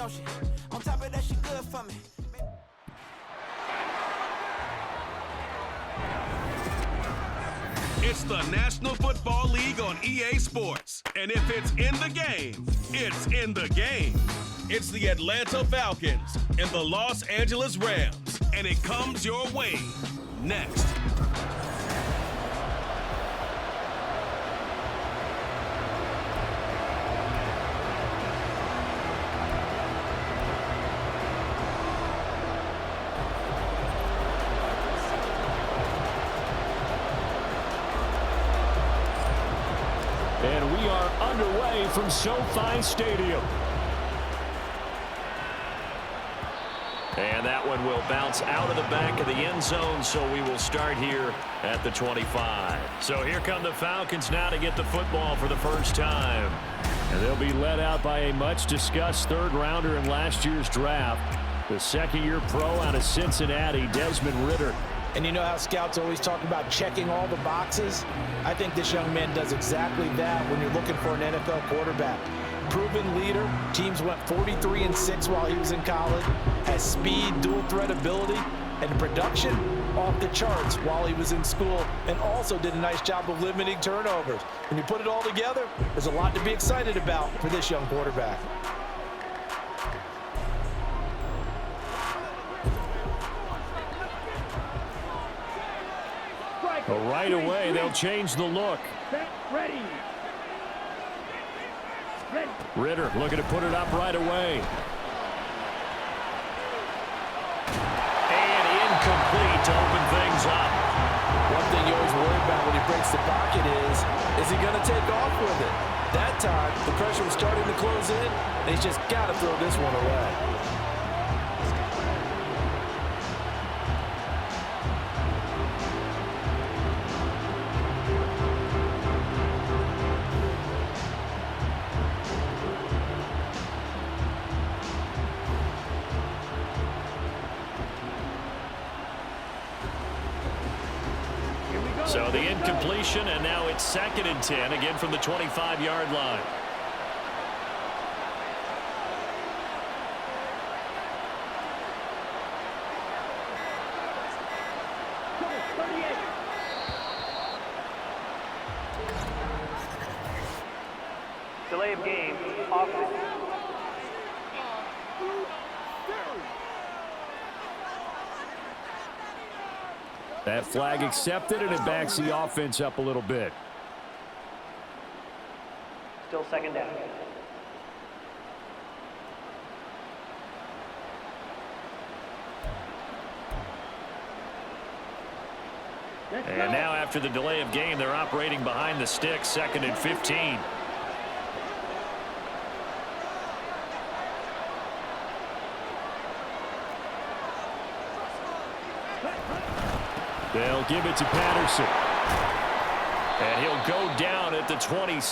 don't she? On top of that, she good for me. It's the National Football League on EA Sports. And if it's in the game, it's in the game. It's the Atlanta Falcons and the Los Angeles Rams. And it comes your way next. And we are underway from SoFi Stadium. And that one will bounce out of the back of the end zone, so we will start here at the 25. So here come the Falcons now to get the football for the first time. And they'll be led out by a much-discussed third-rounder in last year's draft, the second-year pro out of Cincinnati, Desmond Ridder. And you know how scouts always talk about checking all the boxes? I think this young man does exactly that when you're looking for an NFL quarterback. Proven leader, teams went 43-6 while he was in college, has speed, dual threat ability, and production off the charts while he was in school, and also did a nice job of limiting turnovers. When you put it all together, there's a lot to be excited about for this young quarterback. But right away, they'll change the look. Ready. Ridder looking to put it up right away. And incomplete to open things up. One thing you always worry about when he breaks the pocket is he going to take off with it? That time, the pressure was starting to close in, and he's just got to throw this one away. So the incompletion, and now it's 2nd and 10, again from the 25-yard line. Delay of game. Offense. That flag accepted, and it backs the offense up a little bit. Still 2nd down. And now after the delay of game, they're operating behind the sticks, 2nd and 15. They'll give it to Patterson. And he'll go down at the 26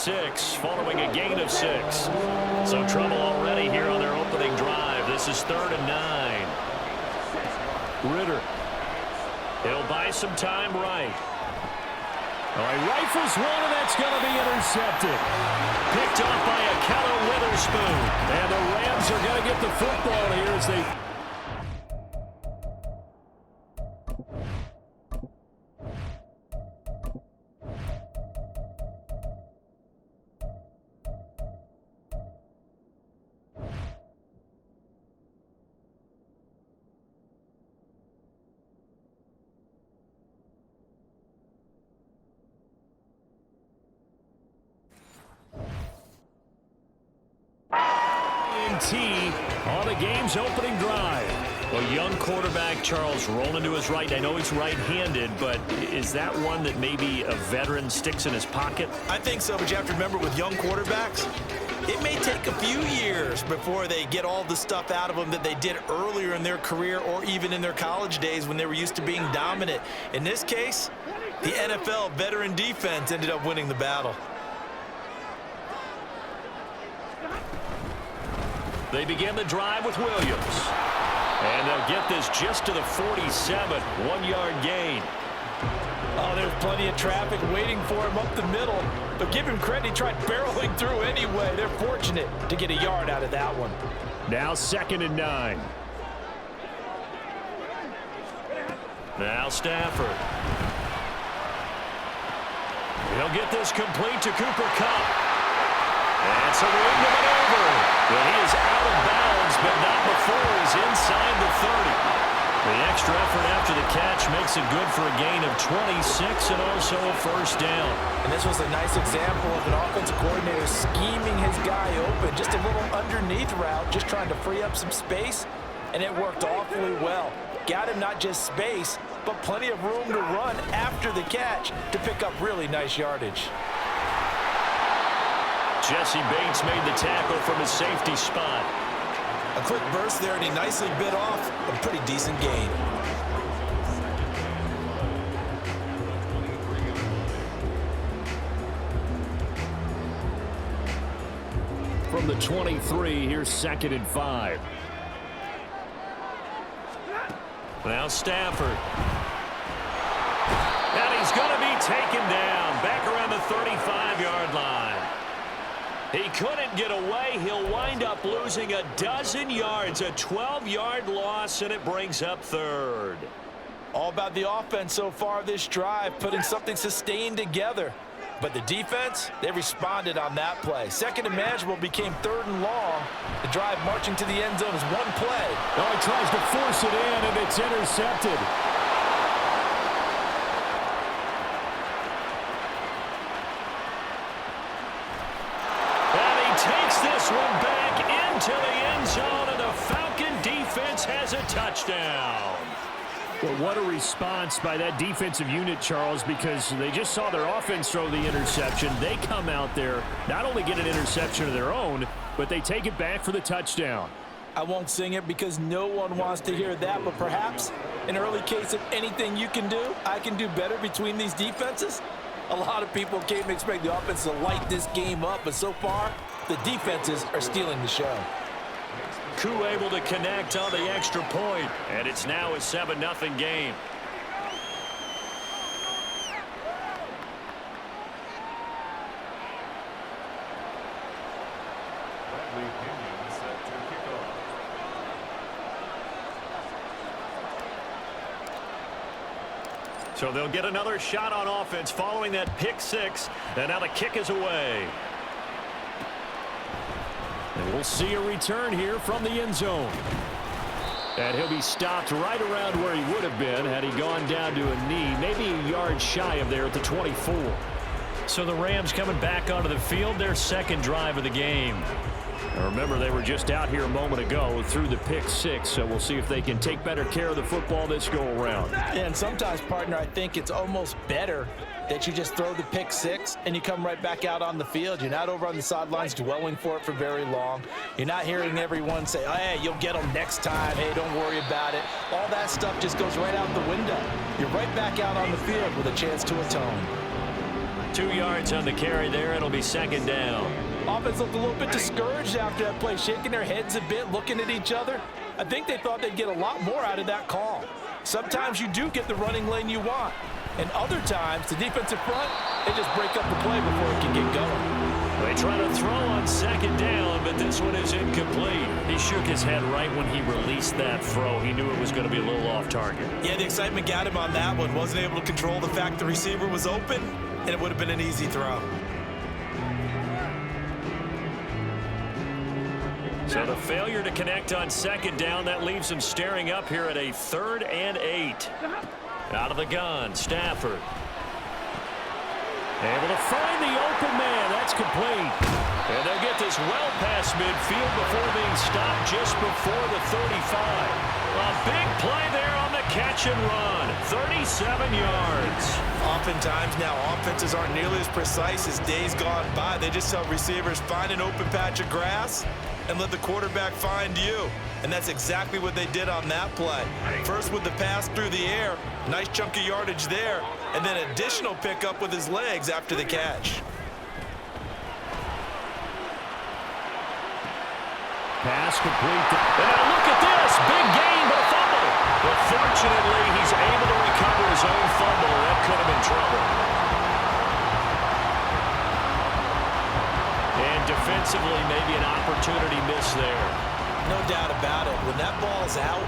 following a gain of 6. So trouble already here on their opening drive. This is 3rd and 9. Ridder. He'll buy some time right. All right, rifles one, and that's going to be intercepted. Picked off by Akello Witherspoon. And the Rams are going to get the football here as they... on the game's opening drive. Well, young quarterback Charles rolling to his right. I know he's right-handed, but is that one that maybe a veteran sticks in his pocket? I think so, but you have to remember with young quarterbacks, it may take a few years before they get all the stuff out of them that they did earlier in their career or even in their college days when they were used to being dominant. In this case, the NFL veteran defense ended up winning the battle. They begin the drive with Williams. And they'll get this just to the 47, 1-yard gain. Oh, there's plenty of traffic waiting for him up the middle. But give him credit, he tried barreling through anyway. They're fortunate to get a yard out of that one. Now 2nd and 9. Now Stafford. He'll get this complete to Cooper Kupp. And so we're into maneuver. Well, he is out of bounds, but not before he's inside the 30. The extra effort after the catch makes it good for a gain of 26 and also a first down. And this was a nice example of an offensive coordinator scheming his guy open. Just a little underneath route, just trying to free up some space, and it worked awfully well. Got him not just space, but plenty of room to run after the catch to pick up really nice yardage. Jesse Bates made the tackle from his safety spot. A quick burst there, and he nicely bit off a pretty decent gain. From the 23, here's 2nd and 5. Now Stafford. And he's going to be taken down back around the 35-yard line. He couldn't get away. He'll wind up losing a dozen yards, a 12-yard loss, and it brings up 3rd. All about the offense so far this drive, putting something sustained together. But the defense, they responded on that play. 2nd and manageable became 3rd and long. The drive marching to the end zone is one play. Oh, he tries to force it in, and it's intercepted. Takes this one back into the end zone, and the Falcon defense has a touchdown. Well, what a response by that defensive unit, Charles, because they just saw their offense throw the interception. They come out there, not only get an interception of their own, but they take it back for the touchdown. I won't sing it because no one wants to hear that, but perhaps an early case of anything you can do, I can do better between these defenses. A lot of people came to expect the offense to light this game up, but so far, the defenses are stealing the show. Koo able to connect on the extra point, and it's now a 7-0 game. So they'll get another shot on offense following that pick 6, and now the kick is away. And we'll see a return here from the end zone. And he'll be stopped right around where he would have been had he gone down to a knee, maybe a yard shy of there at the 24. So the Rams coming back onto the field, their 2nd drive of the game. Now remember, they were just out here a moment ago through the pick 6, so we'll see if they can take better care of the football this go-around. And sometimes, partner, I think it's almost better that you just throw the pick 6 and you come right back out on the field. You're not over on the sidelines dwelling for it for very long. You're not hearing everyone say, oh, hey, you'll get them next time. Hey, don't worry about it. All that stuff just goes right out the window. You're right back out on the field with a chance to atone. 2 yards on the carry there. It'll be 2nd down. Offense looked a little bit discouraged after that play, shaking their heads a bit, looking at each other. I think they thought they'd get a lot more out of that call. Sometimes you do get the running lane you want. And other times, the defensive front, they just break up the play before it can get going. They try to throw on 2nd down, but this one is incomplete. He shook his head right when he released that throw. He knew it was going to be a little off target. Yeah, the excitement got him on that one. Wasn't able to control the fact the receiver was open, and it would have been an easy throw. So the failure to connect on 2nd down, that leaves him staring up here at a 3rd and 8. Out of the gun, Stafford. Able to find the open man. That's complete. And they'll get this well past midfield before being stopped just before the 35. A big play there on the catch and run. 37 yards. Oftentimes now, offenses aren't nearly as precise as days gone by. They just tell receivers, find an open patch of grass and let the quarterback find you. And that's exactly what they did on that play. First with the pass through the air, nice chunk of yardage there, and then additional pickup with his legs after the catch. Pass complete. And now look at this. Big gain, but a fumble. But fortunately, he's able to recover his own fumble. That could have been trouble. And defensively, maybe an opportunity miss there. No doubt about it. When that ball's out,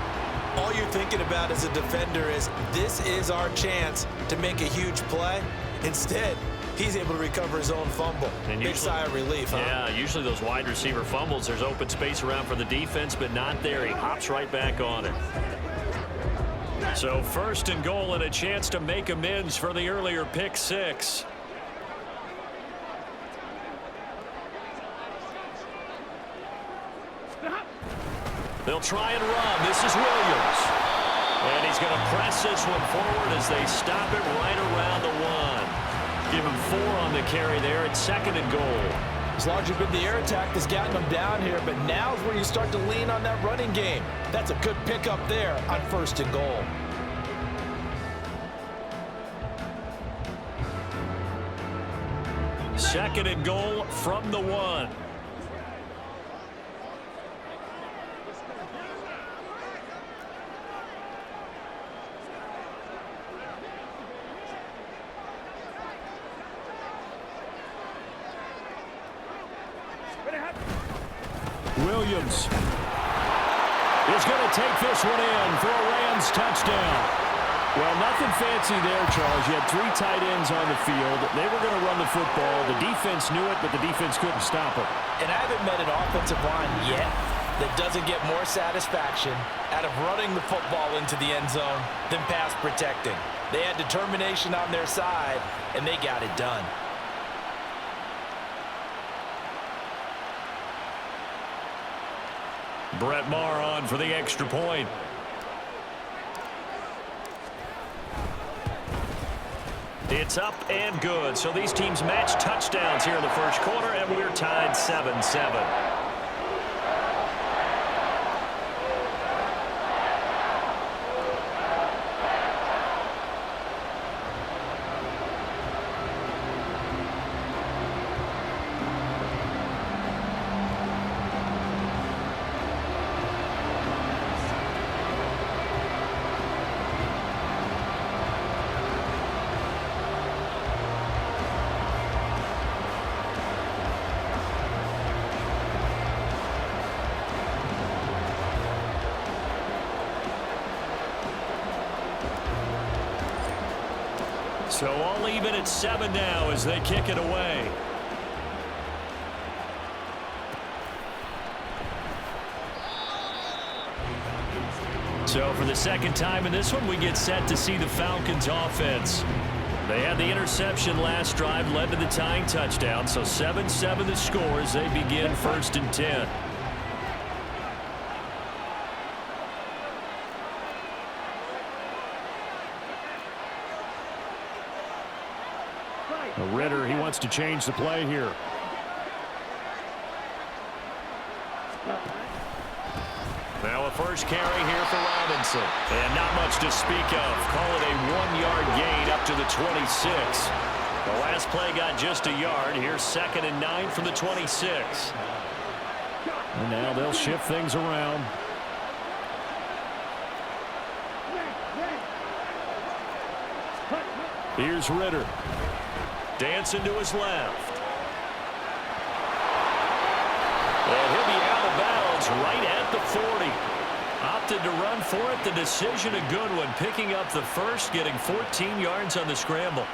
all you're thinking about as a defender is, this is our chance to make a huge play. Instead, he's able to recover his own fumble. And big sigh of relief, huh? Yeah, usually those wide receiver fumbles, there's open space around for the defense, but not there. He hops right back on it. So 1st and goal and a chance to make amends for the earlier pick six. They'll try and run. This is Williams. And he's going to press this one forward as they stop it right around the 1. Give him 4 on the carry there. It's 2nd and goal. As largely been the air attack that's gotten them down here, but now's where you start to lean on that running game. That's a good pickup there on 1st and goal. Second and goal from the 1. Williams is going to take this one in for a Rams touchdown. Well, nothing fancy there, Charles. You had 3 tight ends on the field. They were going to run the football. The defense knew it, but the defense couldn't stop it. And I haven't met an offensive line yet that doesn't get more satisfaction out of running the football into the end zone than pass protecting. They had determination on their side, and they got it done. Brett Maher on for the extra point. It's up and good. So these teams match touchdowns here in the first quarter, and we're tied 7-7. So all even at 7 now as they kick it away. So for the second time in this one, we get set to see the Falcons offense. They had the interception last drive, led to the tying touchdown. So 7-7 the score as they begin 1st and 10. Ritter, he wants to change the play here. Now a first carry here for Robinson. And not much to speak of. Call it a 1-yard gain up to the 26. The last play got just a yard. Here's 2nd and 9 from the 26. And now they'll shift things around. Here's Ritter. Dancing to his left. And he'll be out of bounds right at the 40. Opted to run for it. The decision a good one. Picking up the first, getting 14 yards on the scramble.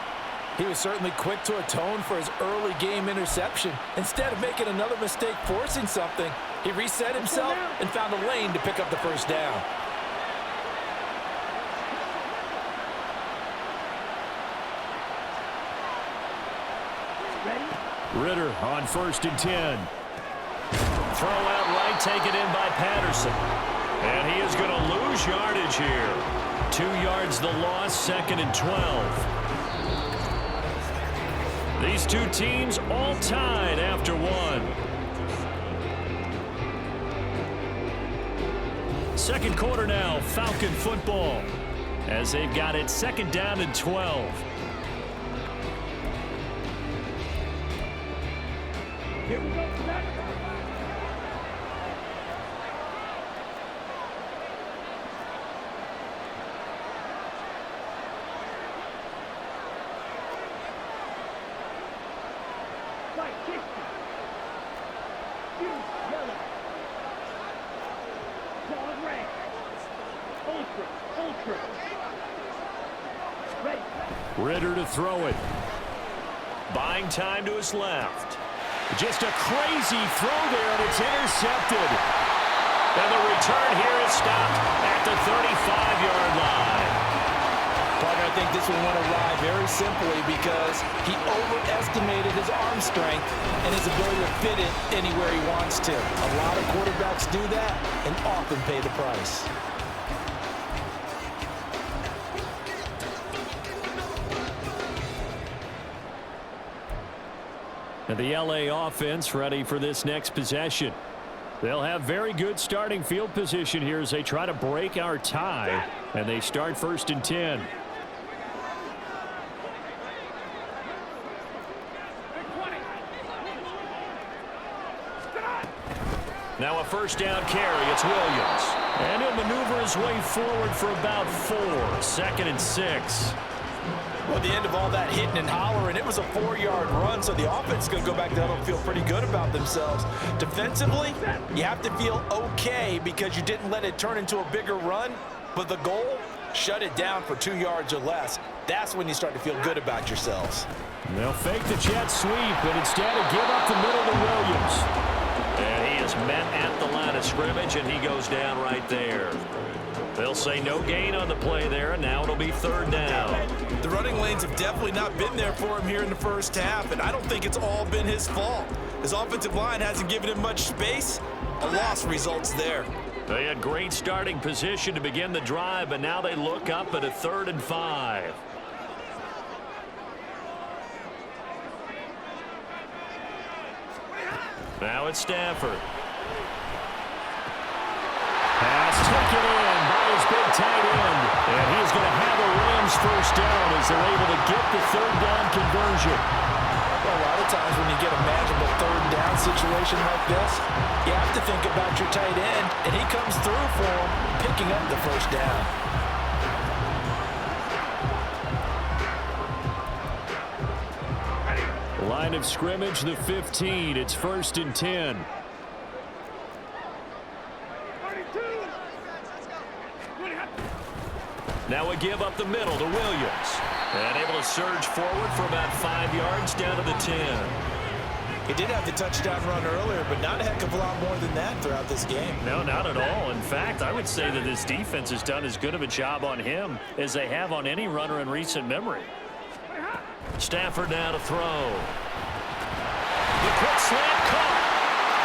He was certainly quick to atone for his early game interception. Instead of making another mistake forcing something, he reset himself and found a lane to pick up the first down. Ritter on 1st and 10. Throw out right, taken in by Patterson. And he is going to lose yardage here. 2 yards the loss, 2nd and 12. These two teams all tied after 1. Second quarter now, Falcon football, as they've got it 2nd down and 12. Here we go. Ritter to throw it. Buying time to his left. Just a crazy throw there, and it's intercepted. And the return here is stopped at the 35-yard line. Parker, I think this one went awry very simply because he overestimated his arm strength and his ability to fit it anywhere he wants to. A lot of quarterbacks do that and often pay the price. And the LA offense ready for this next possession. They'll have very good starting field position here as they try to break our tie. And they start 1st and 10. Now a first down carry. It's Williams. And he'll maneuver his way forward for about 4. 2nd and 6. Well, at the end of all that hitting and hollering, it was a 4-yard run, so the offense is going to go back there and feel pretty good about themselves. Defensively, you have to feel okay because you didn't let it turn into a bigger run, but the goal, shut it down for 2 yards or less. That's when you start to feel good about yourselves. They'll fake the jet sweep, and instead of give up the middle to Williams. And he is met at the line of scrimmage, and he goes down right there. They'll say no gain on the play there, and now it'll be 3rd down. The running lanes have definitely not been there for him here in the first half, and I don't think it's all been his fault. His offensive line hasn't given him much space. A loss results there. They had great starting position to begin the drive, but now they look up at a 3rd and 5. Now it's Stafford. Pass taken in by his big tight end. And he's going to have a Rams first down as they're able to get the 3rd down conversion. Well, a lot of times when you get a magical 3rd down situation like this, you have to think about your tight end, and he comes through for him, picking up the first down. Line of scrimmage, the 15. It's 1st and 10. Now a give up the middle to Williams. And able to surge forward for about 5 yards down to the 10. He did have the touchdown run earlier, but not a heck of a lot more than that throughout this game. No, not at all. In fact, I would say that this defense has done as good of a job on him as they have on any runner in recent memory. Stafford now to throw. The quick slant caught.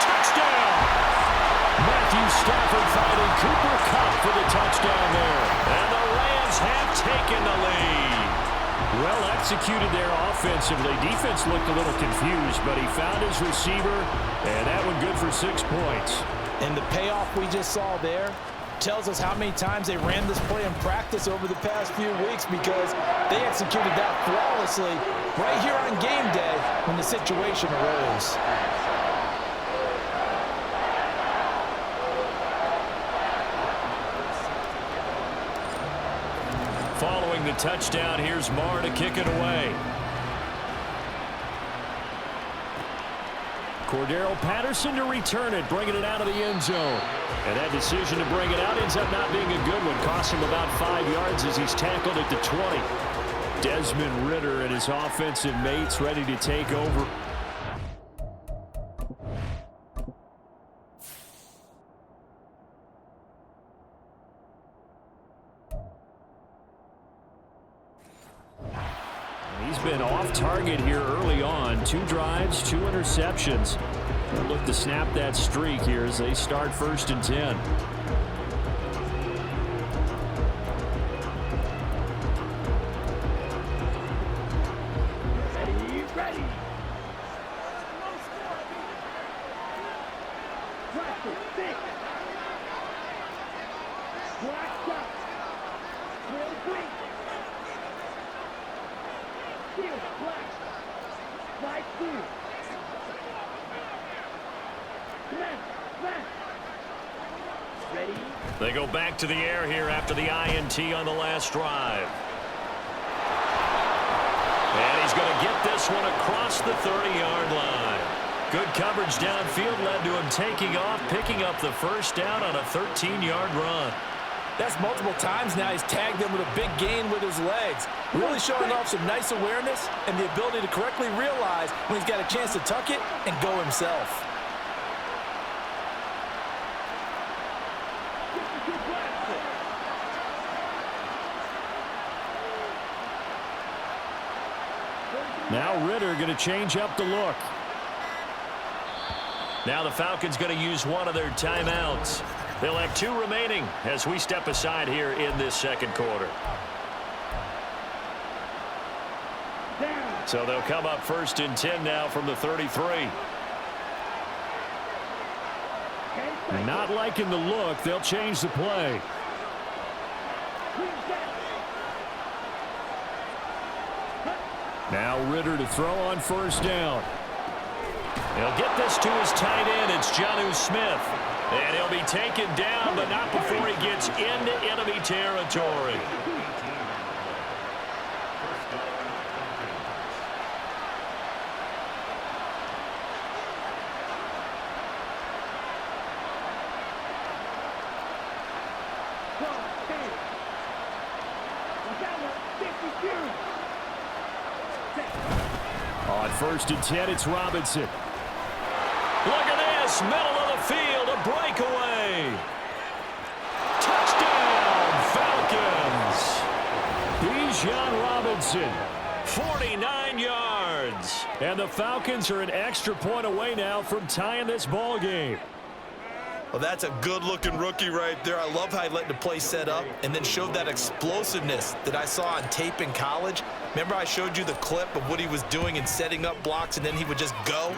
Touchdown! Matthew Stafford finding Cooper Kupp for the touchdown there. And the Rams have taken the lead. Well executed there offensively. Defense looked a little confused, but he found his receiver, and that one good for 6 points. And the payoff we just saw there tells us how many times they ran this play in practice over the past few weeks, because they executed that flawlessly right here on game day when the situation arose. Following the touchdown, here's Marr to kick it away. Cordero Patterson to return it, bringing it out of the end zone. And that decision to bring it out ends up not being a good one. Cost him about 5 yards as he's tackled at the 20. Desmond Ritter and his offensive mates ready to take over. He's been off target here early on. 2 drives, 2 interceptions. They'll look to snap that streak here as they start 1st and 10. Ready. Practice, 6. Black shot. Real quick. Field, black. Slide through. Ready? They go back to the air here after the INT on the last drive. And he's going to get this one across the 30-yard line. Good coverage downfield led to him taking off, picking up the first down on a 13-yard run. That's multiple times now he's tagged him with a big gain with his legs. Really showing off some nice awareness and the ability to correctly realize when he's got a chance to tuck it and go himself. Now Ritter going to change up the look. Now the Falcons going to use one of their timeouts. They'll have 2 remaining as we step aside here in this second quarter. So they'll come up 1st and 10 now from the 33. Not liking the look. They'll change the play. Now Ritter to throw on 1st down. He'll get this to his tight end. It's Jonnu Smith. And he'll be taken down, but not before he gets into enemy territory. On 1st and 10, it's Robinson. Look at this, middle of the field, a breakaway. Touchdown, Falcons. Bijan Robinson. 49 yards. And the Falcons are an extra point away now from tying this ball game. Well, that's a good-looking rookie right there. I love how he let the play set up and then showed that explosiveness that I saw on tape in college. Remember I showed you the clip of what he was doing and setting up blocks, and then he would just go?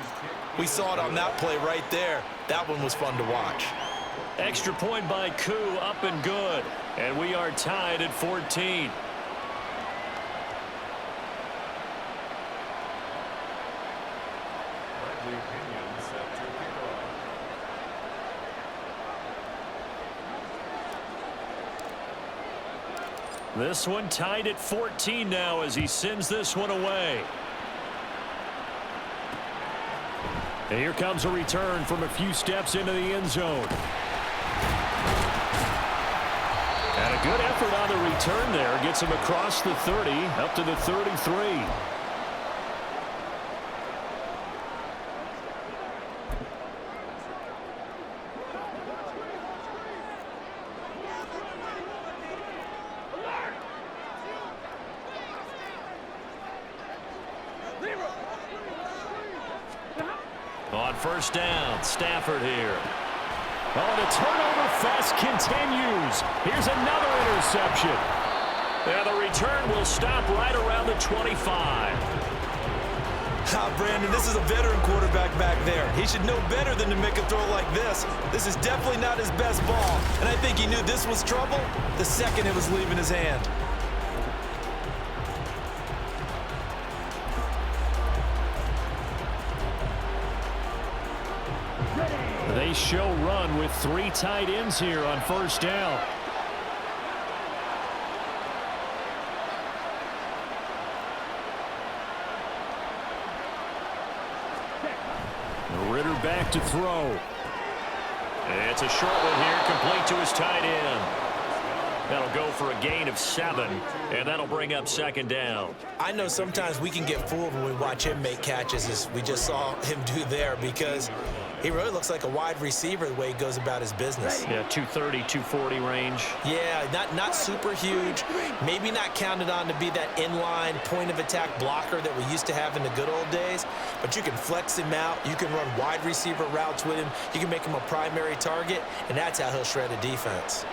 We saw it on that play right there. That one was fun to watch. Extra point by Koo, up and good. And we are tied at 14. This one tied at 14 now as he sends this one away. And here comes a return from a few steps into the end zone. And a good effort on the return there. Gets him across the 30, up to the 33. On 1st down, Stafford here. Oh, the turnover fest continues. Here's another interception. And the return will stop right around the 25. Brandon, this is a veteran quarterback back there. He should know better than to make a throw like this. This is definitely not his best ball, and I think he knew this was trouble the second it was leaving his hand. They show run with 3 tight ends here on 1st down. Ritter back to throw. It's a short one here, complete to his tight end. That'll go for a gain of 7, and that'll bring up 2nd down. I know sometimes we can get fooled when we watch him make catches, as we just saw him do there, because he really looks like a wide receiver the way he goes about his business. Yeah, 230, 240 range. Yeah, not super huge. Maybe not counted on to be that inline point-of-attack blocker that we used to have in the good old days, but you can flex him out. You can run wide receiver routes with him. You can make him a primary target, and that's how he'll shred a defense.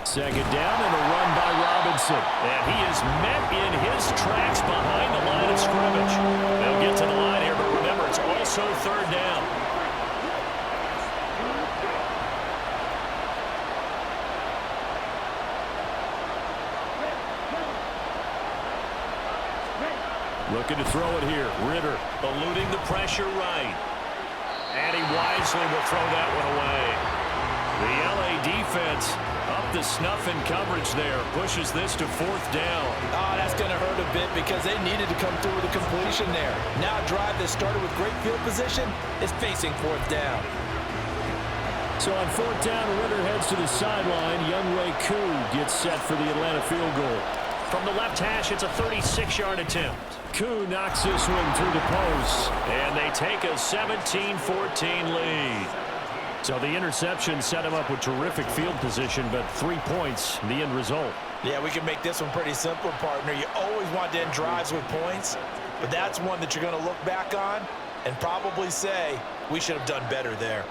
Second down and a run by Robinson. And he is met in his tracks behind the line of scrimmage. They'll get to the line here, but remember, it's also 3rd down. Looking to throw it here. Ritter Eluding the pressure right. And he wisely will throw that one away. The LA defense up get the snuff in coverage there. Pushes this to 4th down. Oh, that's going to hurt a bit because they needed to come through with a completion there. Now a drive that started with great field position is facing 4th down. So on 4th down, Ritter heads to the sideline. Younghoe Koo gets set for the Atlanta field goal. From the left hash, it's a 36-yard attempt. Koo knocks this one through the post, and they take a 17-14 lead. So the interception set him up with terrific field position, but 3 points, the end result. Yeah, we can make this one pretty simple, partner. You always want to end drives with points, but that's one that you're going to look back on and probably say, we should have done better there.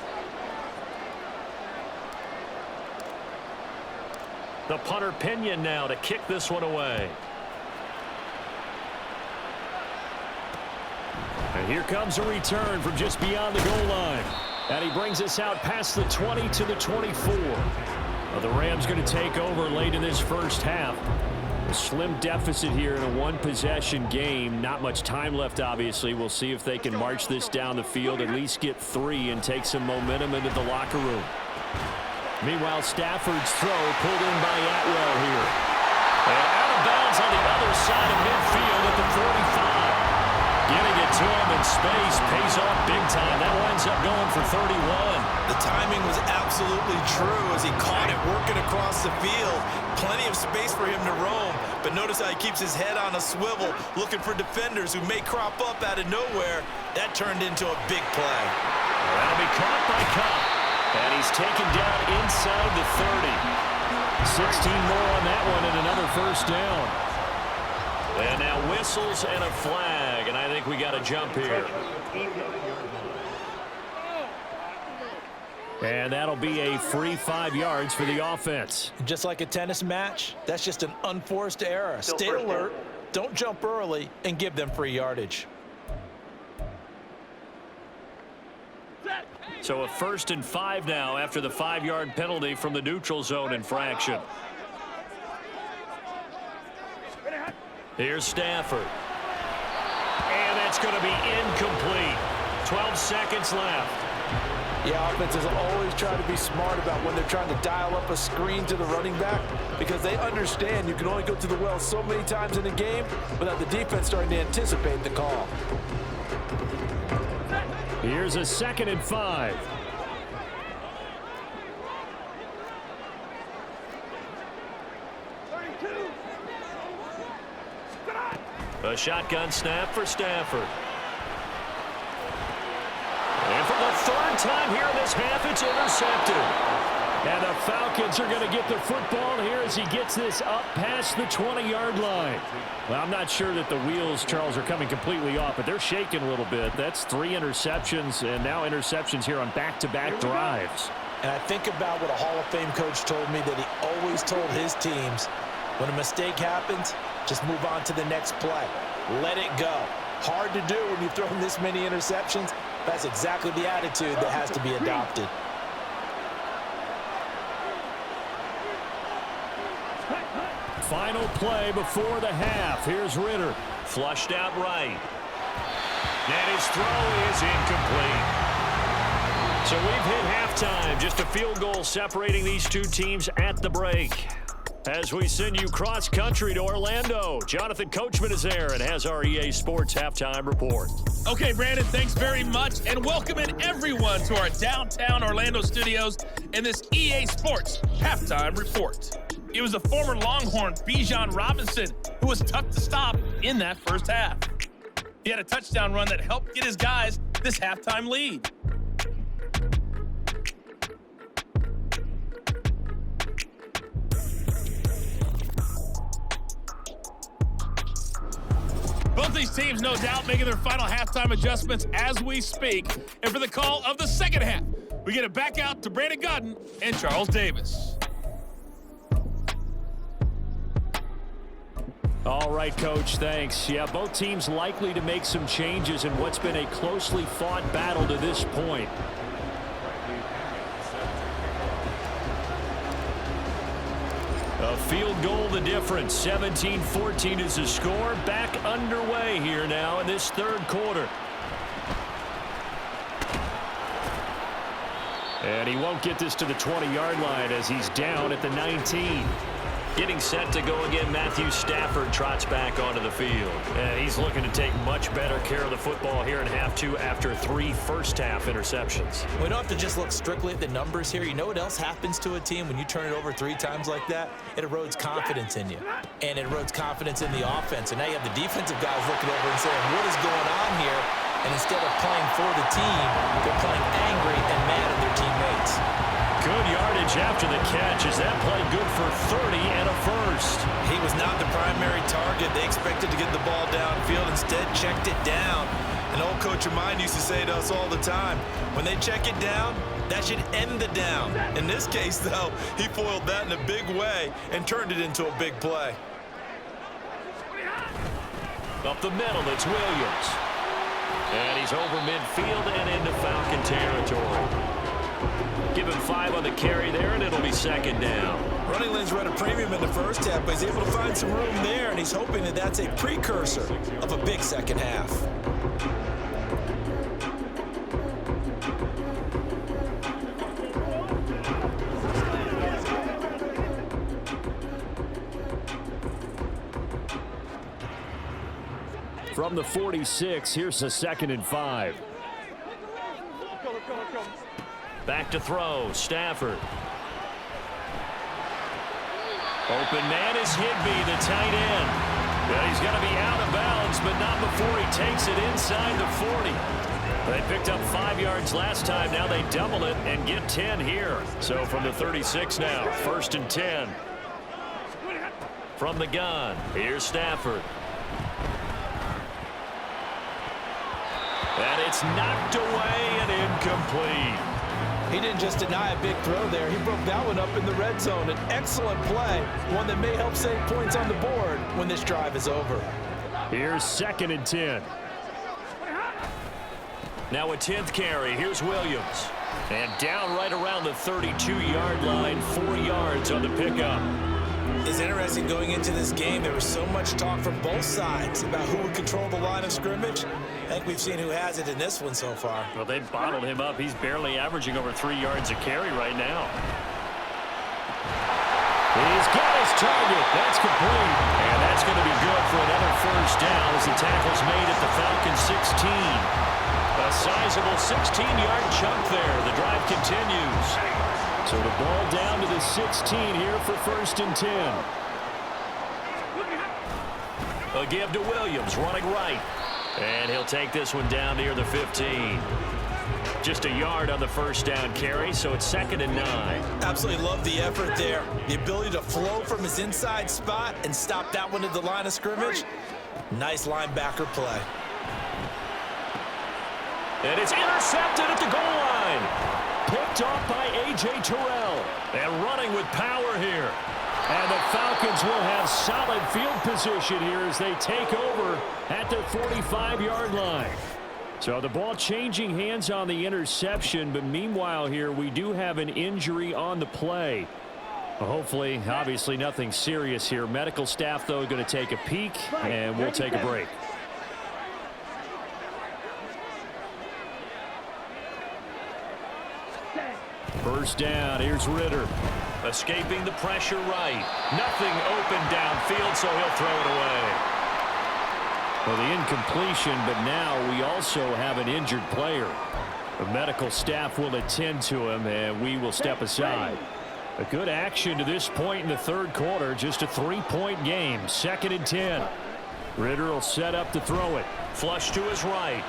The punter Pinion now to kick this one away. And here comes a return from just beyond the goal line. And he brings us out past the 20 to the 24. Well, the Rams going to take over late in this first half. A slim deficit here in a one-possession game. Not much time left, obviously. We'll see if they can march this down the field, at least get 3 and take some momentum into the locker room. Meanwhile, Stafford's throw pulled in by Atwell here. And out of bounds on the other side of midfield at the 45. Getting it to him in space pays off big time. That winds up going for 31. The timing was absolutely true as he caught it working across the field. Plenty of space for him to roam, but notice how he keeps his head on a swivel, looking for defenders who may crop up out of nowhere. That turned into a big play. That'll be caught by Cup. And he's taken down inside the 30. 16 more on that one and another first down. And now whistles and a flag, and I think we got a jump here. And that'll be a free 5 yards for the offense. Just like a tennis match, that's just an unforced error. Stay alert, don't jump early, and give them free yardage. So a 1st and 5 now after the 5-yard penalty from the neutral zone infraction. Here's Stafford. And that's going to be incomplete. 12 seconds left. Yeah, offenses always try to be smart about when they're trying to dial up a screen to the running back because they understand you can only go to the well so many times in a game without the defense starting to anticipate the call. Here's a 2nd and 5. A shotgun snap for Stafford. And for the 3rd time here in this half, it's intercepted. And the Falcons are going to get the football here as he gets this up past the 20-yard line. Well, I'm not sure that the wheels, Charles, are coming completely off, but they're shaking a little bit. That's 3 interceptions, and now interceptions here on back-to-back drives. And I think about what a Hall of Fame coach told me that he always told his teams, when a mistake happens, just move on to the next play. Let it go. Hard to do when you've thrown this many interceptions. That's exactly the attitude that has to be adopted. Final play before the half. Here's Ritter. Flushed out right. And his throw is incomplete. So we've hit halftime. Just a field goal separating these two teams at the break. As we send you cross-country to Orlando, Jonathan Coachman is there and has our EA Sports Halftime Report. Okay, Brandon, thanks very much, and welcoming everyone to our downtown Orlando studios in this EA Sports Halftime Report. It was the former Longhorn Bijan Robinson who was tough to stop in that first half. He had a touchdown run that helped get his guys this halftime lead. Both these teams, no doubt, making their final halftime adjustments as we speak. And for the call of the second half, we get it back out to Brandon Godden and Charles Davis. All right, Coach, thanks. Yeah, both teams likely to make some changes in what's been a closely fought battle to this point. A field goal the difference. 17-14 is the score. Back underway here now in this third quarter. And he won't get this to the 20-yard line as he's down at the 19. Getting set to go again, Matthew Stafford trots back onto the field. And he's looking to take much better care of the football here in half two after 3 first-half interceptions. We don't have to just look strictly at the numbers here. You know what else happens to a team when you turn it over 3 times like that? It erodes confidence in you. And it erodes confidence in the offense. And now you have the defensive guys looking over and saying, what is going on here? And instead of playing for the team, they're playing angry and mad at their teammates. Good yardage after the catch. Is that play good for 30 and a first? He was not the primary target. They expected to get the ball downfield. Instead, checked it down. An old coach of mine used to say to us all the time, when they check it down, that should end the down. In this case, though, he foiled that in a big way and turned it into a big play. Up the middle, it's Williams. And he's over midfield and into Falcon territory. Give him 5 on the carry there, and it'll be second down. Running lanes were at a premium in the first half, but he's able to find some room there, and he's hoping that that's a precursor of a big second half. From the 46, here's a 2nd and 5. Back to throw, Stafford. Open man is Higbee, the tight end. Yeah, he's going to be out of bounds, but not before he takes it inside the 40. They picked up 5 yards last time. Now they double it and get 10 here. So from the 36 now, 1st and 10. From the gun, here's Stafford. And it's knocked away and incomplete. He didn't just deny a big throw there. He broke that one up in the red zone. An excellent play, one that may help save points on the board when this drive is over. Here's 2nd and 10. Now a 10th carry. Here's Williams. And down right around the 32-yard line, 4 yards on the pickup. It's interesting going into this game. There was so much talk from both sides about who would control the line of scrimmage. I think we've seen who has it in this one so far. Well, they bottled him up. He's barely averaging over 3 yards a carry right now. He's got his target. That's complete. And that's going to be good for another first down as the tackle's made at the Falcons 16. A sizable 16-yard chunk there. The drive continues. So the ball down to the 16 here for 1st and 10. A give to Williams, running right. And he'll take this one down near the 15. Just a yard on the first down carry, so it's 2nd and 9. Absolutely love the effort there. The ability to flow from his inside spot and stop that one at the line of scrimmage. Nice linebacker play. And it's intercepted at the goal line. Picked off by A.J. Terrell. And running with power here. And the Falcons will have solid field position here as they take over at their 45-yard line. So the ball changing hands on the interception, but meanwhile here we do have an injury on the play. Hopefully, obviously nothing serious here. Medical staff, though, going to take a peek, and we'll take a break. First down, here's Ritter. Escaping the pressure right. Nothing open downfield, so he'll throw it away. Well, the incompletion, but now we also have an injured player. The medical staff will attend to him, and we will step aside. A good action to this point in the 3rd quarter. Just a 3-point game. 2nd and 10. Ritter will set up to throw it. Flush to his right.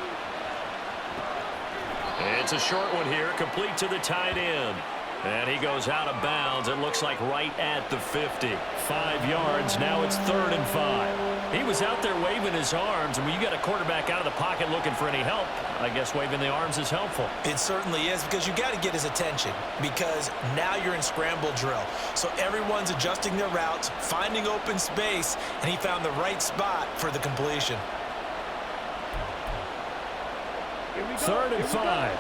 It's a short one here, complete to the tight end. And he goes out of bounds. It looks like right at the 50. 5 yards. Now it's 3rd and 5. He was out there waving his arms. And when you got a quarterback out of the pocket looking for any help, I guess waving the arms is helpful. It certainly is, because you got to get his attention, because now you're in scramble drill. So everyone's adjusting their routes, finding open space, and he found the right spot for the completion. 3rd and 5.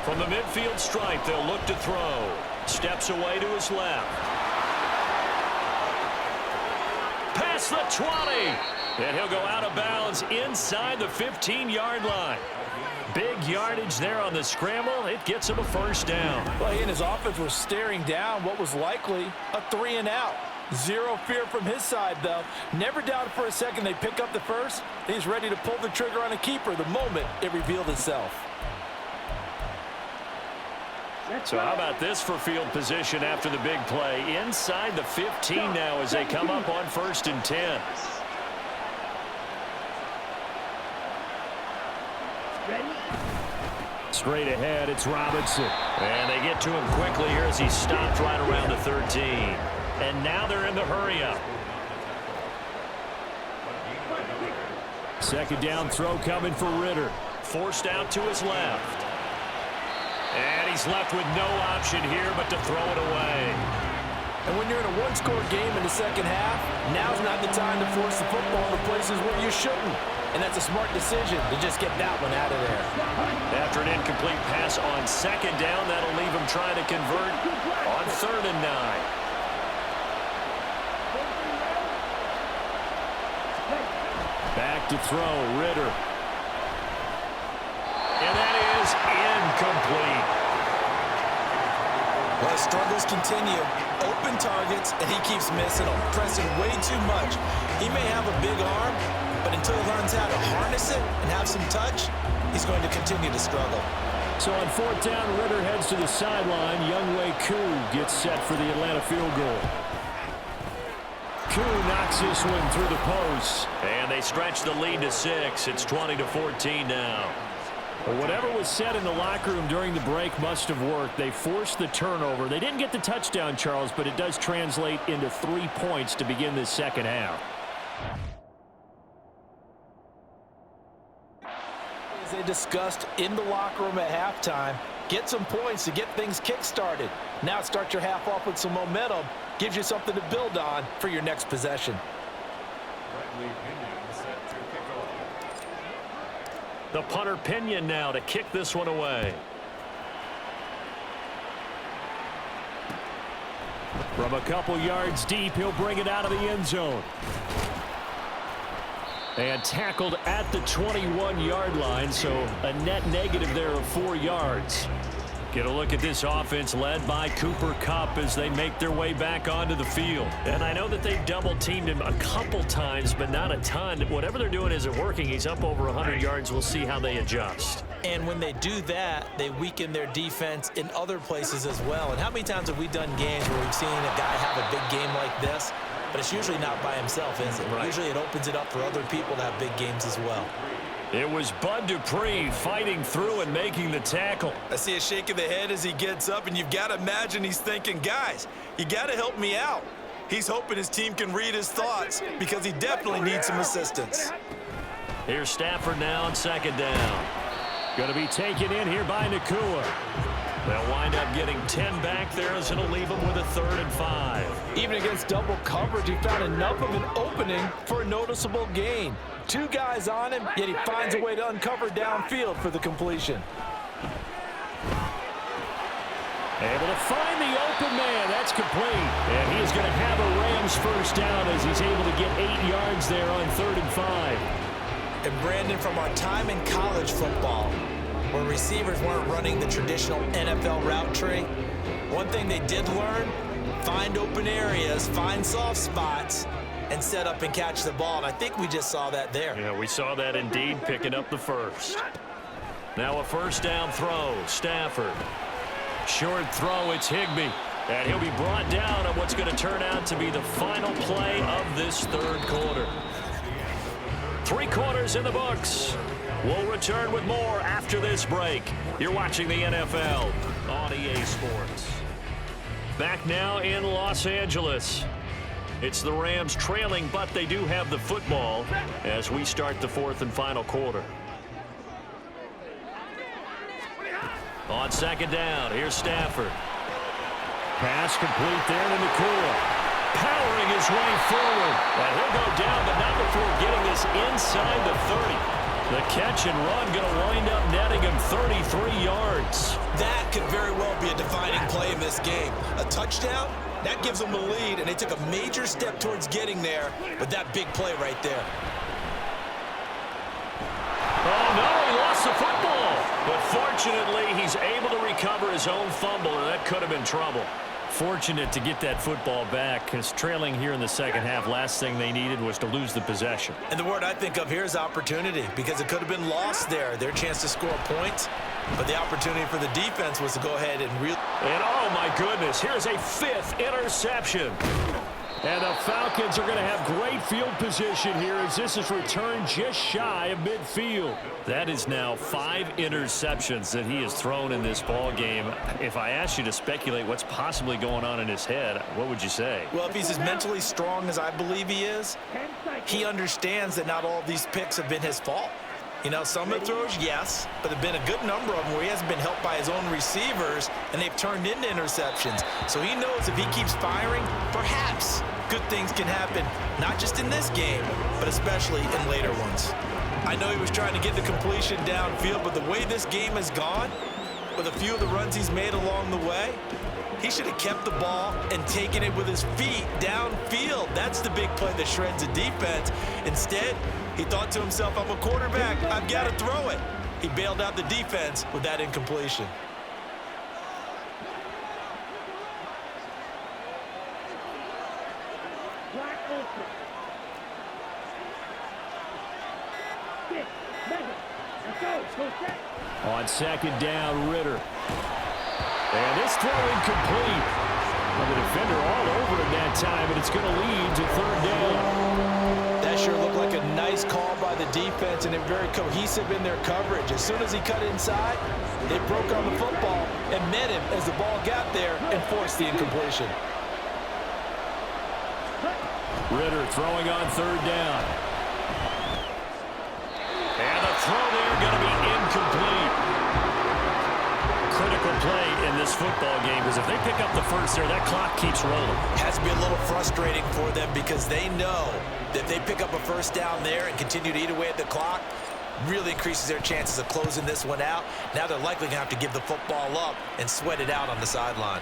From the midfield stripe, they'll look to throw. Steps away to his left. past the 20. And he'll go out of bounds inside the 15-yard line. Big yardage there on the scramble. It gets him a first down. Well, he and his offense were staring down what was likely a 3-and-out. Zero fear from his side, though. Never doubted for a second they pick up the first. He's ready to pull the trigger on a keeper the moment it revealed itself. So how about this for field position after the big play? Inside the 15 now as they come up on 1st and 10. Straight ahead, it's Robinson. And they get to him quickly here as he stopped right around the 13. And now they're in the hurry-up. Second down throw coming for Ritter. Forced out to his left. And he's left with no option here but to throw it away. And when you're in a one-score game in the second half, now's not the time to force the football to places where you shouldn't. And that's a smart decision to just get that one out of there. After an incomplete pass on second down, that'll leave him trying to convert on 3rd and 9. Back to throw, Ritter. And that is incomplete. Well, his struggles continue. Open targets, and he keeps missing them, pressing way too much. He may have a big arm, but until he learns how to harness it and have some touch, he's going to continue to struggle. So on 4th down, Ritter heads to the sideline. Younghoe Koo gets set for the Atlanta field goal. Koo knocks this one through the post. And they stretch the lead to 6. It's 20-14 now. Well, whatever was said in the locker room during the break must have worked. They forced the turnover. They didn't get the touchdown, Charles, but it does translate into 3 points to begin this second half. As they discussed in the locker room at halftime, get some points to get things kick-started. Now start your half off with some momentum. Gives you something to build on for your next possession. The punter Pinion now to kick this one away. From a couple yards deep, he'll bring it out of the end zone. And tackled at the 21-yard line, so a net negative there of 4 yards. Get a look at this offense led by Cooper Kupp as they make their way back onto the field. And I know that they've double-teamed him a couple times, but not a ton. Whatever they're doing isn't working. He's up over 100 yards. We'll see how they adjust. And when they do that, they weaken their defense in other places as well. And how many times have we done games where we've seen a guy have a big game like this? But it's usually not by himself, is it? Right. Usually it opens it up for other people to have big games as well. It was Bud Dupree fighting through and making the tackle. I see a shake of the head as he gets up, and you've got to imagine he's thinking, guys, you got to help me out. He's hoping his team can read his thoughts because he definitely needs some assistance. Here's Stafford now on 2nd down. Going to be taken in here by Nakua. They'll wind up getting 10 back there as it'll leave them with a 3rd and 5. Even against double coverage, he found enough of an opening for a noticeable gain. 2 guys on him, yet he finds a way to uncover downfield for the completion. Able to find the open man. That's complete. And he's going to have a Rams first down as he's able to get 8 yards there on 3rd and 5. And Brandon, from our time in college football, where receivers weren't running the traditional NFL route tree, one thing they did learn, find open areas, find soft spots, and set up and catch the ball. And I think we just saw that there. Yeah, we saw that indeed, picking up the first. Now a 1st down throw. Stafford. Short throw, it's Higbee. And he'll be brought down on what's going to turn out to be the final play of this 3rd quarter. 3 quarters in the books. We'll return with more after this break. You're watching the NFL on EA Sports. Back now in Los Angeles. It's the Rams trailing, but they do have the football as we start the 4th and final quarter. On 2nd down, here's Stafford. Pass complete there to Nakua. Powering his way forward. And he'll go down, but not before getting this inside the 30. The catch and run going to wind up netting him 33 yards. That could very well be a defining play in this game. A touchdown That gives them a lead, and they took a major step towards getting there with that big play right there. Oh, no, he lost the football. But fortunately, he's able to recover his own fumble, or that could have been trouble. Fortunate to get that football back, because trailing here in the second half, last thing they needed was to lose the possession. And the word I think of here is opportunity, because it could have been lost there, their chance to score points. But the opportunity for the defense was to go ahead and really... And oh my goodness, here's a 5th interception. And the Falcons are going to have great field position here as this is returned just shy of midfield. That is now 5 interceptions that he has thrown in this ball game. If I asked you to speculate what's possibly going on in his head, what would you say? Well, if he's as mentally strong as I believe he is, he understands that not all of these picks have been his fault. You know, some of the throws, yes, but there have been a good number of them where he hasn't been helped by his own receivers, and they've turned into interceptions. So he knows if he keeps firing, perhaps good things can happen, not just in this game, but especially in later ones. I know he was trying to get the completion downfield, but the way this game has gone, with a few of the runs he's made along the way, he should have kept the ball and taken it with his feet downfield. That's the big play that shreds the defense. Instead, he thought to himself, I'm a quarterback, I've got to throw it. He bailed out the defense with that incompletion. Black ultra. 6, MADDEN. Let's go. Go set. On second down, Ritter. And this throw incomplete. Well, the defender all over it that time, and it's going to lead to 3rd down. That sure looked like a nice call by the defense, and they're very cohesive in their coverage. As soon as he cut inside, they broke on the football and met him as the ball got there and forced the incompletion. Ritter throwing on 3rd down. And the throw there going to be incomplete. Critical play in this football game, because if they pick up the first there, that clock keeps rolling. Has to be a little frustrating for them because they know that if they pick up a first down there and continue to eat away at the clock, really increases their chances of closing this one out. Now they're likely going to have to give the football up and sweat it out on the sideline.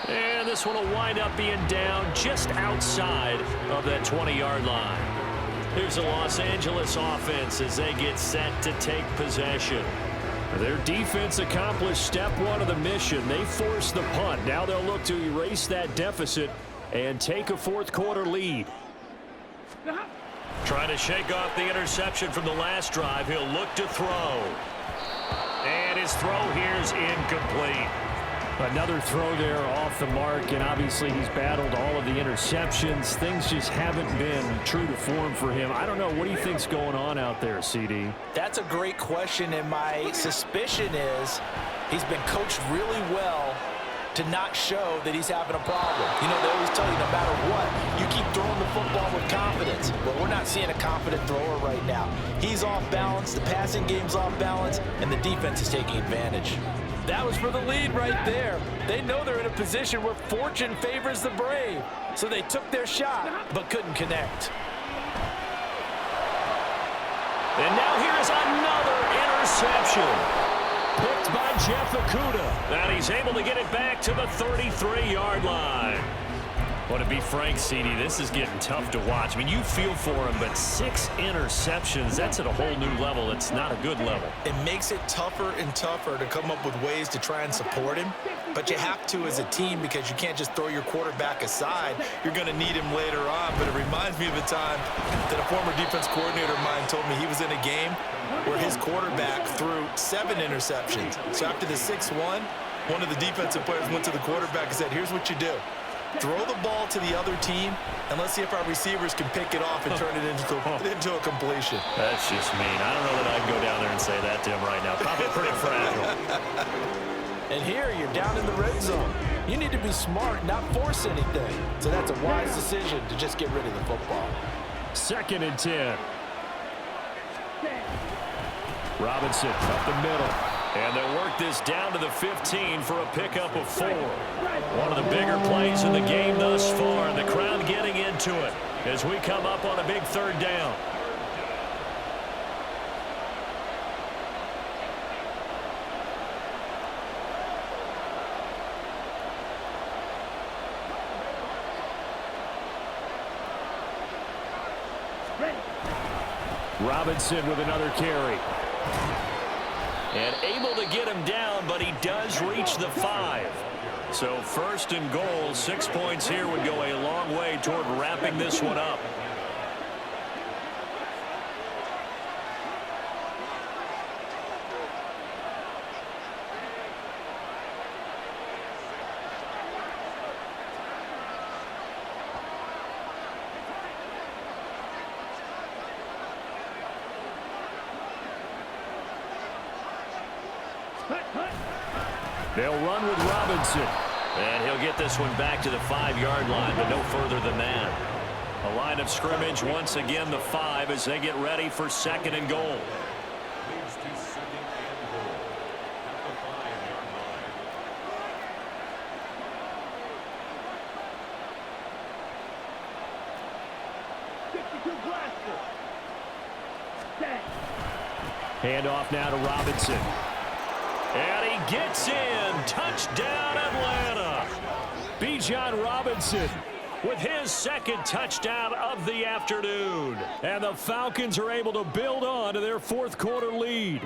And this one will wind up being down just outside of that 20-yard line. Here's the Los Angeles offense as they get set to take possession. Their defense accomplished step 1 of the mission. They forced the punt. Now they'll look to erase that deficit and take a 4th quarter lead. Trying to shake off the interception from the last drive. He'll look to throw. And his throw here is incomplete. Another throw there off the mark, and obviously he's battled all of the interceptions. Things just haven't been true to form for him. I don't know. What do you think's going on out there, CD? That's a great question, and my suspicion is he's been coached really well to not show that he's having a problem. You know, they always tell you no matter what, you keep throwing the football with confidence. But we're not seeing a confident thrower right now. He's off balance, the passing game's off balance, and the defense is taking advantage. That was for the lead right there. They know they're in a position where fortune favors the brave. So they took their shot, but couldn't connect. And now here is another interception. Picked by Jeff Okudah. And he's able to get it back to the 33-yard line. Well, to be frank, CD, this is getting tough to watch. I mean, you feel for him, but 6 interceptions, that's at a whole new level. It's not a good level. It makes it tougher and tougher to come up with ways to try and support him. But you have to as a team because you can't just throw your quarterback aside. You're going to need him later on. But it reminds me of a time that a former defense coordinator of mine told me he was in a game where his quarterback threw 7 interceptions. So after the 6-1, one of the defensive players went to the quarterback and said, here's what you do. Throw the ball to the other team, and let's see if our receivers can pick it off and turn it into a completion. That's just mean. I don't know that I can go down there and say that to him right now. Probably pretty fragile. And here, you're down in the red zone. You need to be smart, not force anything. So that's a wise decision to just get rid of the football. 2nd and 10. Robinson up the middle. And they'll work this down to the 15 for a pickup of 4. One of the bigger plays in the game thus far, and the crowd getting into it as we come up on a big 3rd down. Robinson with another carry. And able to get him down, but he does reach the 5. So 1st and goal, 6 points here would go a long way toward wrapping this one up. They'll run with Robinson. And he'll get this one back to the 5-yard line, but no further than that. A line of scrimmage, once again the 5 as they get ready for 2nd and goal. Hand off now to Robinson. And he gets in. Touchdown, Atlanta. Bijan Robinson with his 2nd touchdown of the afternoon. And the Falcons are able to build on to their 4th quarter lead.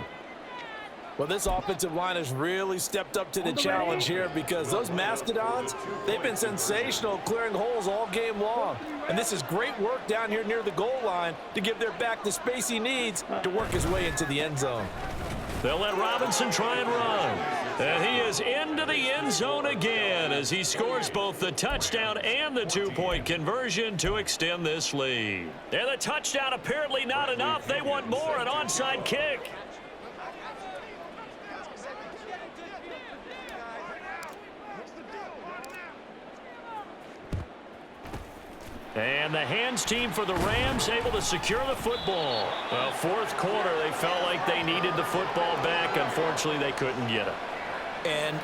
Well, this offensive line has really stepped up to the challenge here because those Mastodons, they've been sensational clearing holes all game long. And this is great work down here near the goal line to give their back the space he needs to work his way into the end zone. They'll let Robinson try and run. And he is into the end zone again as he scores both the touchdown and the 2-point conversion to extend this lead. And the touchdown apparently not enough. They want more, an onside kick. And the hands team for the Rams able to secure the football. Well, 4th quarter, they felt like they needed the football back. Unfortunately, they couldn't get it. And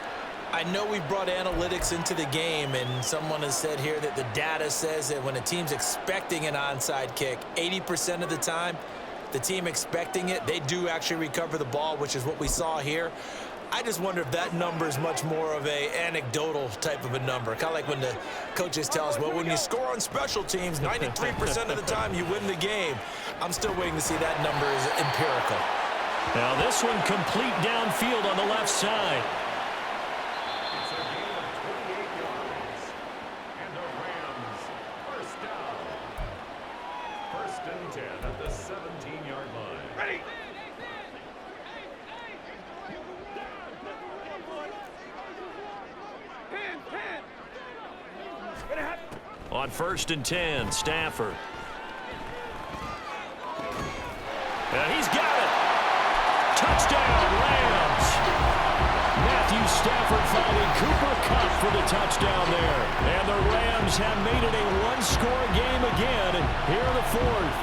I know we brought analytics into the game, and someone has said here that the data says that when a team's expecting an onside kick, 80% of the time, the team expecting it, they do actually recover the ball, which is what we saw here. I just wonder if that number is much more of a anecdotal type of a number. Kind of like when the coaches tell us, well, when you score on special teams, 93% of the time you win the game. I'm still waiting to see that number is empirical. Now this one complete downfield on the left side. It's a gain of 28 yards. And the Rams, 1st down. 1st and 10 at the 17-yard line. Ready? On 1st and 10, Stafford. And he's got it. Touchdown, Rams. Matthew Stafford finding Cooper Kupp for the touchdown there. And the Rams have made it a one-score game again here in the 4th.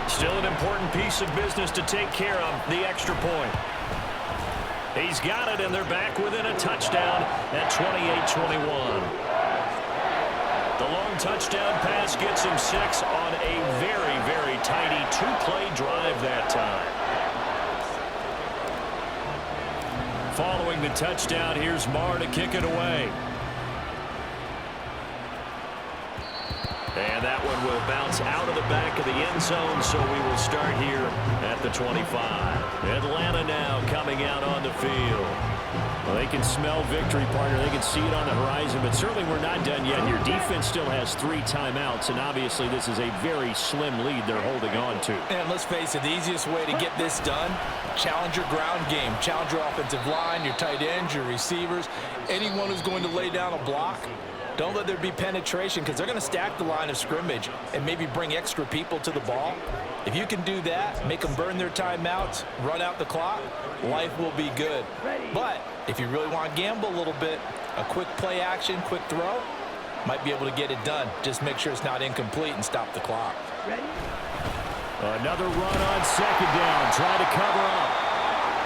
Still an important piece of business to take care of, the extra point. He's got it, and they're back within a touchdown at 28-21. The long touchdown pass gets him 6 on a very, very tidy 2-play drive that time. Following the touchdown, here's Marr to kick it away. And that one will bounce out of the back of the end zone, so we will start here at the 25. Atlanta now coming out on the field. Well, they can smell victory, partner. They can see it on the horizon, but certainly we're not done yet here. Defense still has 3 timeouts, and obviously this is a very slim lead they're holding on to. And let's face it, the easiest way to get this done, challenge your ground game. Challenge your offensive line, your tight ends, your receivers, anyone who's going to lay down a block. Don't let there be penetration because they're going to stack the line of scrimmage and maybe bring extra people to the ball. If you can do that, make them burn their timeouts, run out the clock, life will be good. But if you really want to gamble a little bit, a quick play action, quick throw, might be able to get it done. Just make sure it's not incomplete and stop the clock. Another run on 2nd down, trying to cover up.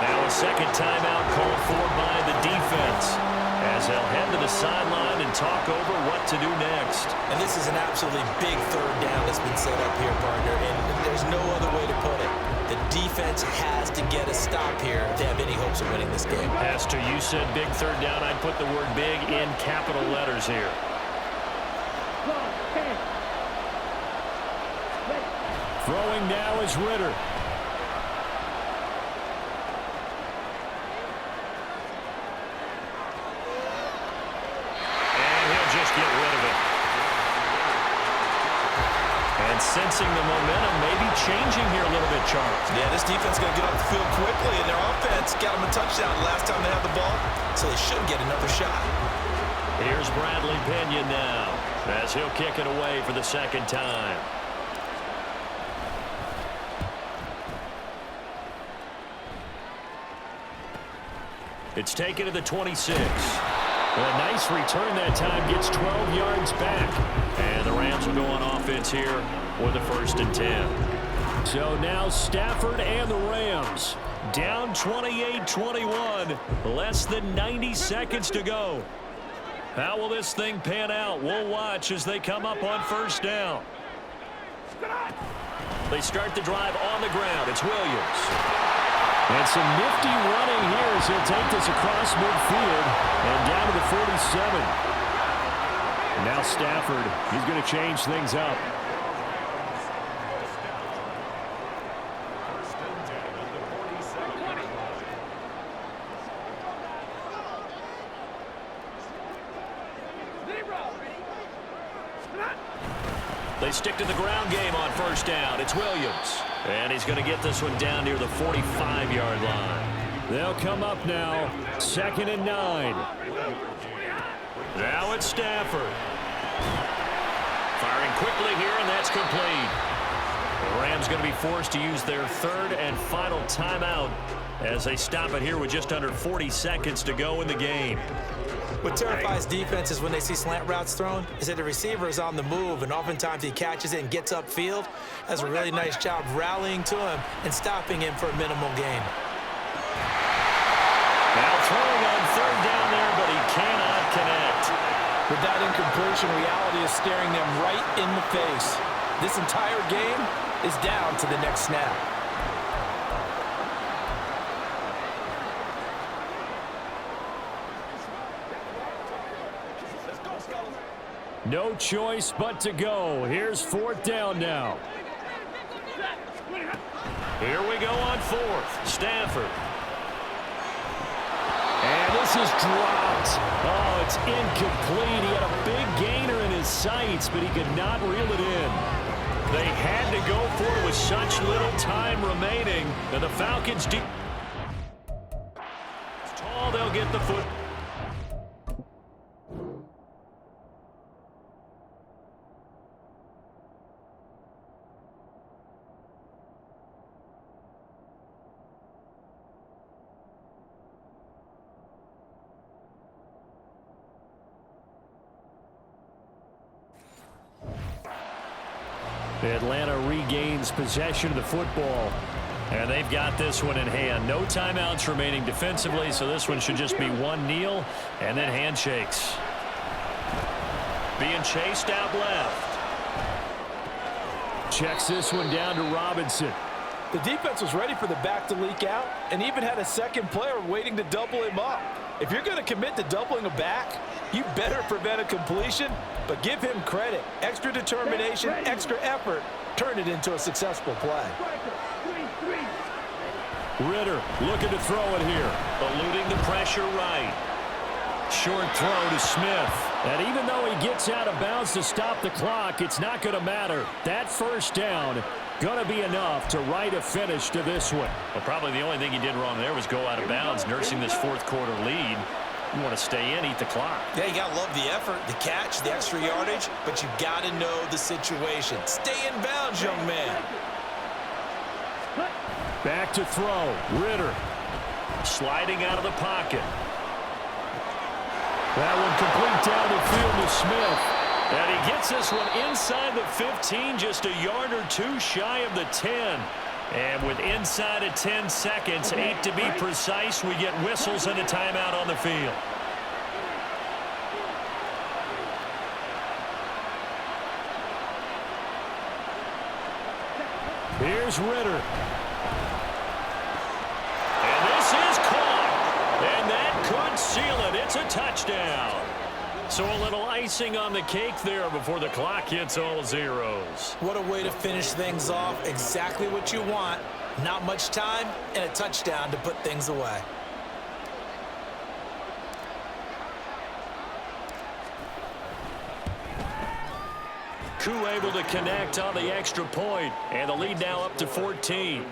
Now a 2nd timeout called for by the defense, as they'll head to the sideline and talk over what to do next. And this is an absolutely big 3rd down that's been set up here, partner, and there's no other way to put it. The defense has to get a stop here if they have any hopes of winning this game. As to you said big 3rd down, I'd put the word big in capital letters here. Throwing now is Ritter. And he'll just get rid of it. And sensing the momentum maybe changing here a little bit, Charles. Yeah, this defense is going to get off the field quickly, and their offense got them a touchdown last time they had the ball, so they should get another shot. Here's Bradley Pinion now, as he'll kick it away for the second time. It's taken to the 26. A nice return that time, gets 12 yards back. And the Rams will go on offense here with a 1st and 10. So now Stafford and the Rams down 28-21. Less than 90 seconds to go. How will this thing pan out? We'll watch as they come up on 1st down. They start the drive on the ground. It's Williams. And some nifty running here as he'll take this across midfield and down to the 47. And now Stafford, he's going to change things up. They stick to the ground game on 1st down. It's Williams. And he's going to get this one down near the 45-yard line. They'll come up now. 2nd and 9. Now it's Stafford. Firing quickly here, and that's complete. The Rams going to be forced to use their 3rd and final timeout as they stop it here with just under 40 seconds to go in the game. What terrifies defenses when they see slant routes thrown is that the receiver is on the move, and oftentimes he catches it and gets upfield. Does a really nice job rallying to him and stopping him for a minimal gain. Now throwing on 3rd down there, but he cannot connect. With that incompletion, reality is staring them right in the face. This entire game is down to the next snap. No choice but to go. Here's 4th down now. Here we go on 4th. Stafford. And this is dropped. Oh, it's incomplete. He had a big gainer in his sights, but he could not reel it in. They had to go for it with such little time remaining. And the Falcons deep. It's tall, they'll get the foot. Atlanta regains possession of the football, and they've got this one in hand. No timeouts remaining defensively, so this one should just be one kneel and then handshakes. Being chased out left. Checks this one down to Robinson. The defense was ready for the back to leak out and even had a second player waiting to double him up. If you're going to commit to doubling a back, you better prevent a completion, but give him credit. Extra determination, extra effort, turn it into a successful play. Ritter looking to throw it here. Eluding the pressure right. Short throw to Smith. And even though he gets out of bounds to stop the clock, it's not going to matter. That 1st down going to be enough to write a finish to this one. Well, probably the only thing he did wrong there was go out of bounds, nursing this 4th quarter lead. You want to stay in, eat the clock. Yeah, you got to love the effort, the catch, the extra yardage, but you got to know the situation. Stay in bounds, young man. Back to throw. Ritter. Sliding out of the pocket. That one complete down the field to Smith. And he gets this one inside the 15, just a yard or 2 shy of the 10. And with inside of 10 seconds, 8 to be precise, we get whistles and a timeout on the field. Here's Ritter. And this is caught. And that could seal it. It's a touchdown. So a little icing on the cake there before the clock hits all zeros. What a way to finish things off. Exactly what you want. Not much time and a touchdown to put things away. Koo able to connect on the extra point, and the lead now up to 14.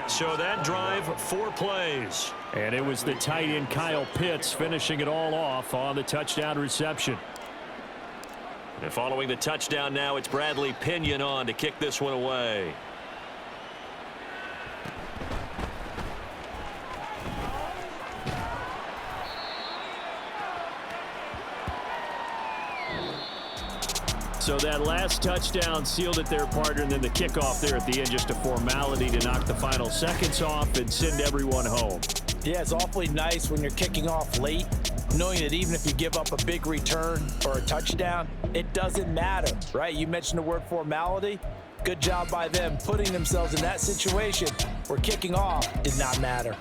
So that drive, 4 plays. And it was the tight end Kyle Pitts finishing it all off on the touchdown reception. And following the touchdown now, it's Bradley Pinion on to kick this one away. So that last touchdown sealed it there, partner, and then the kickoff there at the end, just a formality to knock the final seconds off and send everyone home. Yeah, it's awfully nice when you're kicking off late, knowing that even if you give up a big return or a touchdown, it doesn't matter, right? You mentioned the word formality. Good job by them putting themselves in that situation where kicking off did not matter.